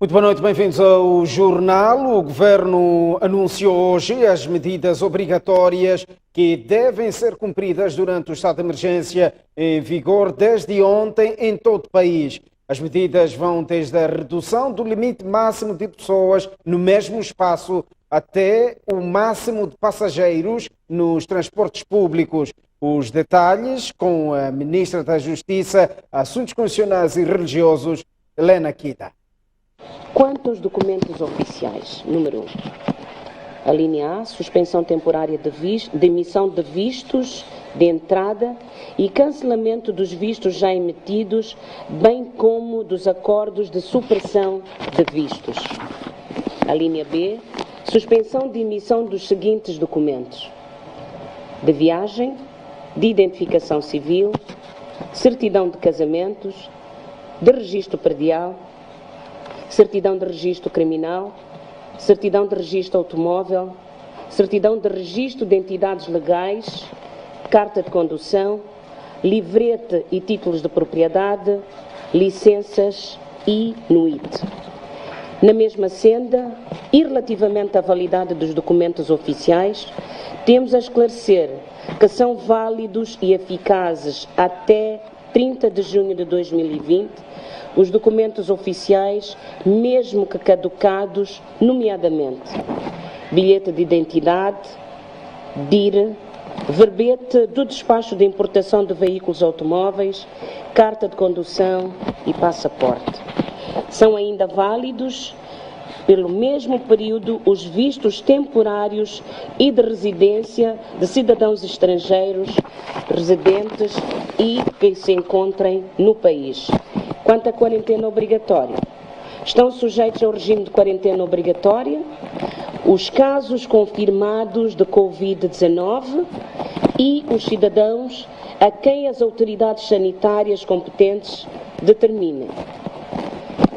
Muito boa noite, bem-vindos ao Jornal. O Governo anunciou hoje as medidas obrigatórias que devem ser cumpridas durante o estado de emergência em vigor desde ontem em todo o país. As medidas vão desde a redução do limite máximo de pessoas no mesmo espaço até o máximo de passageiros nos transportes públicos. Os detalhes com a Ministra da Justiça, Assuntos Constitucionais e Religiosos, Helena Quita. Quanto aos documentos oficiais, número 1, a linha A, suspensão temporária de emissão de vistos de entrada e cancelamento dos vistos já emitidos, bem como dos acordos de supressão de vistos. A linha B, suspensão de emissão dos seguintes documentos: de viagem, de identificação civil, certidão de casamentos, de registro predial, certidão de registro criminal, certidão de registro automóvel, certidão de registro de entidades legais, carta de condução, livrete e títulos de propriedade, licenças e NUIT. Na mesma senda, e relativamente à validade dos documentos oficiais, temos a esclarecer que são válidos e eficazes até 30 de junho de 2020 os documentos oficiais, mesmo que caducados, nomeadamente bilhete de identidade, DIR, verbete do despacho de importação de veículos automóveis, carta de condução e passaporte. São ainda válidos, pelo mesmo período, os vistos temporários e de residência de cidadãos estrangeiros residentes e que se encontrem no país. Quanto à quarentena obrigatória, estão sujeitos ao regime de quarentena obrigatória os casos confirmados de Covid-19 e os cidadãos a quem as autoridades sanitárias competentes determinem.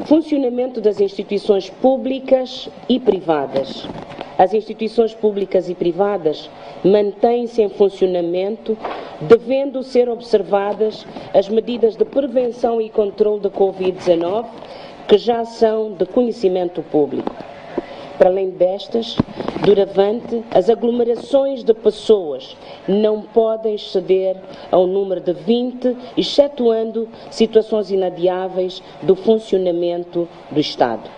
Funcionamento das instituições públicas e privadas. As instituições públicas e privadas mantêm-se em funcionamento, devendo ser observadas as medidas de prevenção e controle da Covid-19, que já são de conhecimento público. Para além destas, doravante, as aglomerações de pessoas não podem exceder ao número de 20, excetuando situações inadiáveis do funcionamento do Estado.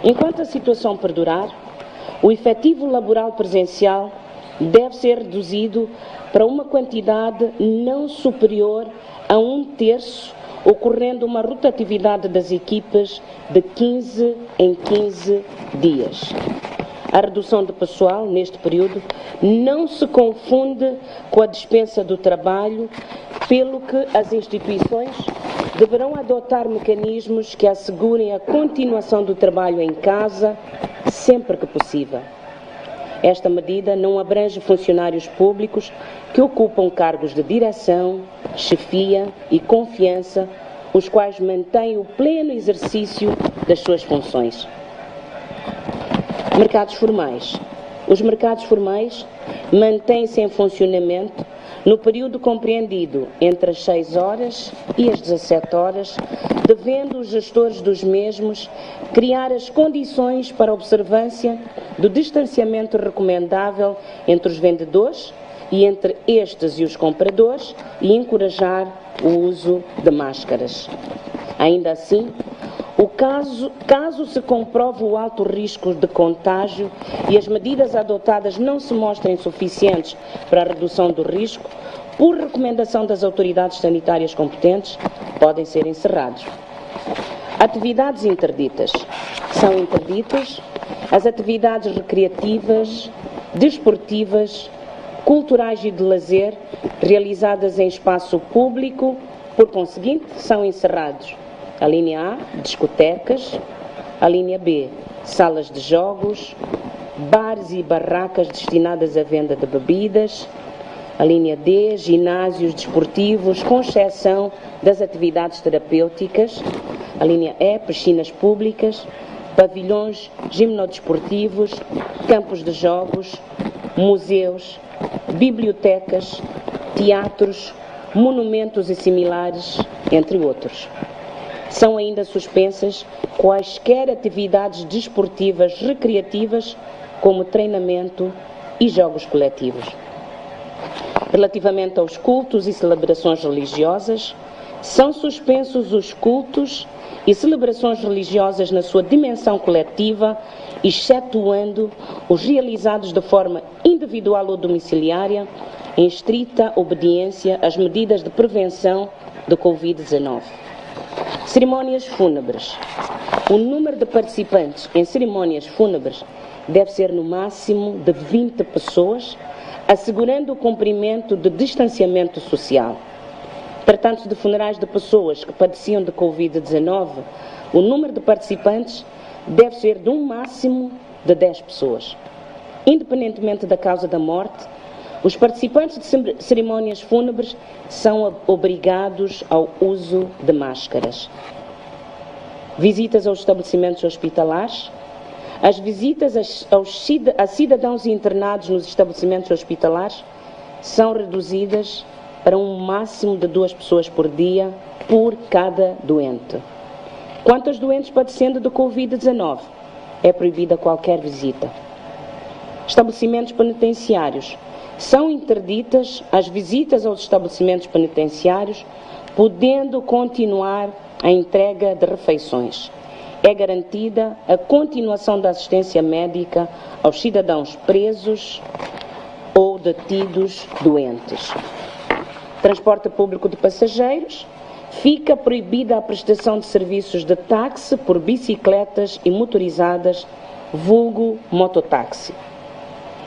Enquanto a situação perdurar, o efetivo laboral presencial deve ser reduzido para uma quantidade não superior a 1/3, ocorrendo uma rotatividade das equipas de 15 em 15 dias. A redução de pessoal, neste período, não se confunde com a dispensa do trabalho, pelo que as instituições deverão adotar mecanismos que assegurem a continuação do trabalho em casa, sempre que possível. Esta medida não abrange funcionários públicos que ocupam cargos de direção, chefia e confiança, os quais mantêm o pleno exercício das suas funções. Mercados formais. Os mercados formais mantêm-se em funcionamento no período compreendido entre as 6 horas e as 17 horas, devendo os gestores dos mesmos criar as condições para a observância do distanciamento recomendável entre os vendedores e entre estes e os compradores e encorajar o uso de máscaras. Ainda assim, caso se comprove o alto risco de contágio e as medidas adotadas não se mostrem suficientes para a redução do risco, por recomendação das autoridades sanitárias competentes, podem ser encerrados. Atividades interditas. São interditas as atividades recreativas, desportivas, culturais e de lazer realizadas em espaço público, por conseguinte, são encerrados a linha A, discotecas, a linha B, salas de jogos, bares e barracas destinadas à venda de bebidas, a linha D, ginásios desportivos, com exceção das atividades terapêuticas, a linha E, piscinas públicas, pavilhões gimnodesportivos, campos de jogos, museus, bibliotecas, teatros, monumentos e similares, entre outros. São ainda suspensas quaisquer atividades desportivas recreativas, como treinamento e jogos coletivos. Relativamente aos cultos e celebrações religiosas, são suspensos os cultos e celebrações religiosas na sua dimensão coletiva, excetuando os realizados de forma individual ou domiciliária, em estrita obediência às medidas de prevenção do Covid-19. Cerimónias fúnebres. O número de participantes em cerimónias fúnebres deve ser no máximo de 20 pessoas, assegurando o cumprimento de distanciamento social. Tratando-se de funerais de pessoas que padeciam de Covid-19, o número de participantes deve ser de um máximo de 10 pessoas. Independentemente da causa da morte, os participantes de cerimónias fúnebres são obrigados ao uso de máscaras. Visitas aos estabelecimentos hospitalares. As visitas a cidadãos internados nos estabelecimentos hospitalares são reduzidas para um máximo de 2 pessoas por dia por cada doente. Quanto aos doentes padecendo de Covid-19, é proibida qualquer visita. Estabelecimentos penitenciários. São interditas as visitas aos estabelecimentos penitenciários, podendo continuar a entrega de refeições. É garantida a continuação da assistência médica aos cidadãos presos ou detidos doentes. Transporte público de passageiros. Fica proibida a prestação de serviços de táxi por bicicletas e motorizadas, vulgo mototáxi.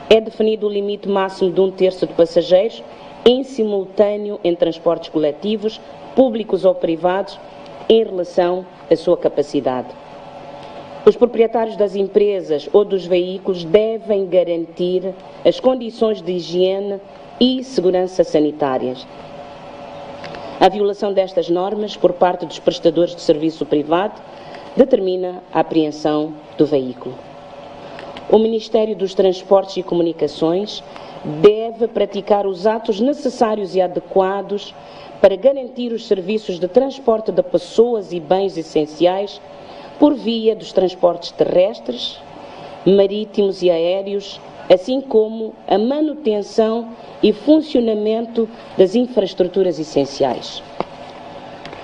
É definido o limite máximo de 1/3 de passageiros em simultâneo em transportes coletivos, públicos ou privados, em relação à sua capacidade. Os proprietários das empresas ou dos veículos devem garantir as condições de higiene e segurança sanitárias. A violação destas normas por parte dos prestadores de serviço privado determina a apreensão do veículo. O Ministério dos Transportes e Comunicações deve praticar os atos necessários e adequados para garantir os serviços de transporte de pessoas e bens essenciais por via dos transportes terrestres, marítimos e aéreos, assim como a manutenção e funcionamento das infraestruturas essenciais.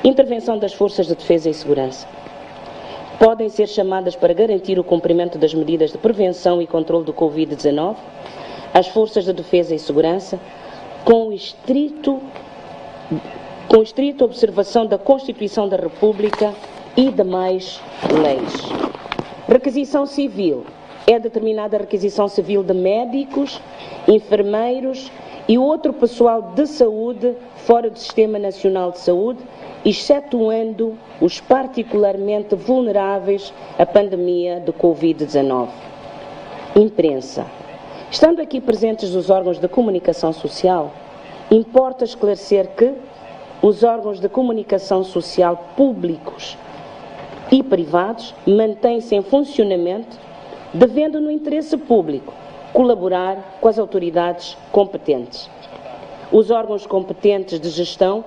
Intervenção das Forças de Defesa e Segurança. Podem ser chamadas para garantir o cumprimento das medidas de prevenção e controle do Covid-19 as Forças de Defesa e Segurança, com estrita observação da Constituição da República e demais leis. Requisição civil. É determinada a requisição civil de médicos, enfermeiros e outro pessoal de saúde fora do Sistema Nacional de Saúde, excetuando os particularmente vulneráveis à pandemia de Covid-19. Imprensa. Estando aqui presentes os órgãos de comunicação social, importa esclarecer que os órgãos de comunicação social públicos e privados mantêm-se em funcionamento, devendo, no interesse público, colaborar com as autoridades competentes. Os órgãos competentes de gestão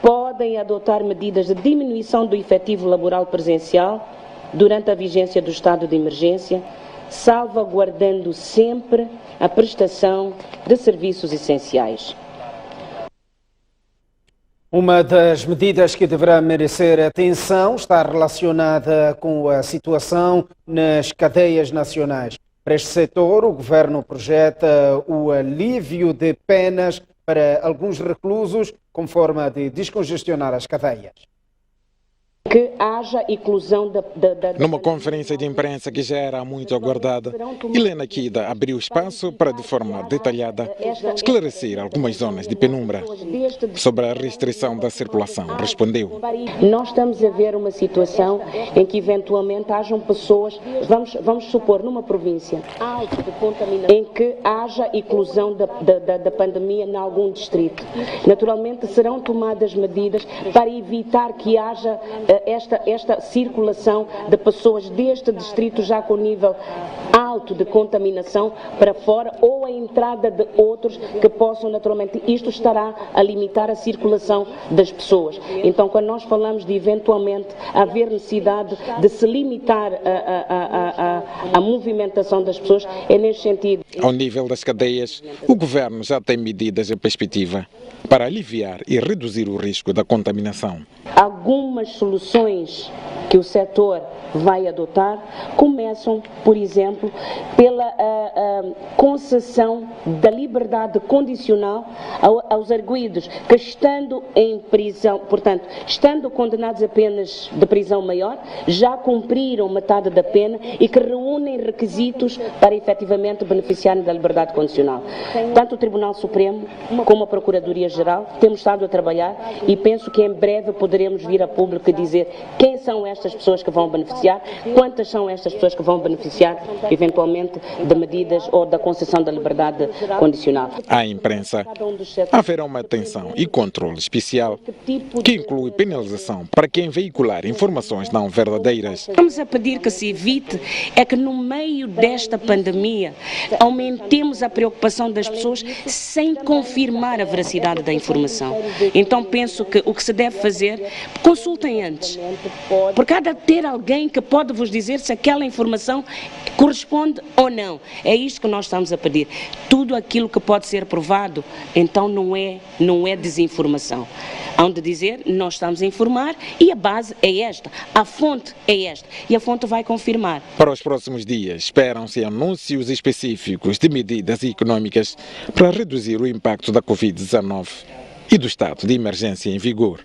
podem adotar medidas de diminuição do efetivo laboral presencial durante a vigência do estado de emergência, salvaguardando sempre a prestação de serviços essenciais. Uma das medidas que deverá merecer atenção está relacionada com a situação nas cadeias nacionais. Para este setor, o Governo projeta o alívio de penas para alguns reclusos, como forma de descongestionar as cadeias. Que haja inclusão Numa conferência de imprensa que já era muito aguardada, Helena Kida abriu espaço para, de forma detalhada, esclarecer algumas zonas de penumbra. Sobre a restrição da circulação, respondeu: Nós estamos a ver uma situação em que eventualmente hajam pessoas, vamos supor, numa província, em que haja inclusão da pandemia em algum distrito. Naturalmente serão tomadas medidas para evitar que haja esta circulação de pessoas deste distrito já com nível alto alto de contaminação para fora ou a entrada de outros que possam naturalmente, isto estará a limitar a circulação das pessoas. Então, quando nós falamos de eventualmente haver necessidade de se limitar a movimentação das pessoas, é neste sentido. Ao nível das cadeias, o governo já tem medidas em perspectiva para aliviar e reduzir o risco da contaminação. Algumas soluções que o setor vai adotar começam, por exemplo, pela concessão da liberdade condicional aos arguidos que, estando em prisão, portanto, estando condenados a penas de prisão maior, já cumpriram metade da pena e que reúnem requisitos para efetivamente beneficiarem da liberdade condicional. Tanto o Tribunal Supremo como a Procuradoria-Geral temos estado a trabalhar e penso que em breve poderemos vir a público e dizer quem são estas pessoas que vão beneficiar, quantas são estas pessoas que vão beneficiar, eventualmente, de medidas ou da concessão da liberdade condicional. À imprensa, haverá uma atenção e controle especial que inclui penalização para quem veicular informações não verdadeiras. Estamos a pedir que se evite é que no meio desta pandemia aumentemos a preocupação das pessoas sem confirmar a veracidade da informação. Então penso que o que se deve fazer, consultem antes, porque há de ter alguém que pode vos dizer se aquela informação corresponde ou não. É isto que nós estamos a pedir. Tudo aquilo que pode ser provado, então não é desinformação. Hão de dizer, nós estamos a informar e a base é esta, a fonte é esta e a fonte vai confirmar. Para os próximos dias, esperam-se anúncios específicos de medidas econômicas para reduzir o impacto da Covid-19 e do estado de emergência em vigor.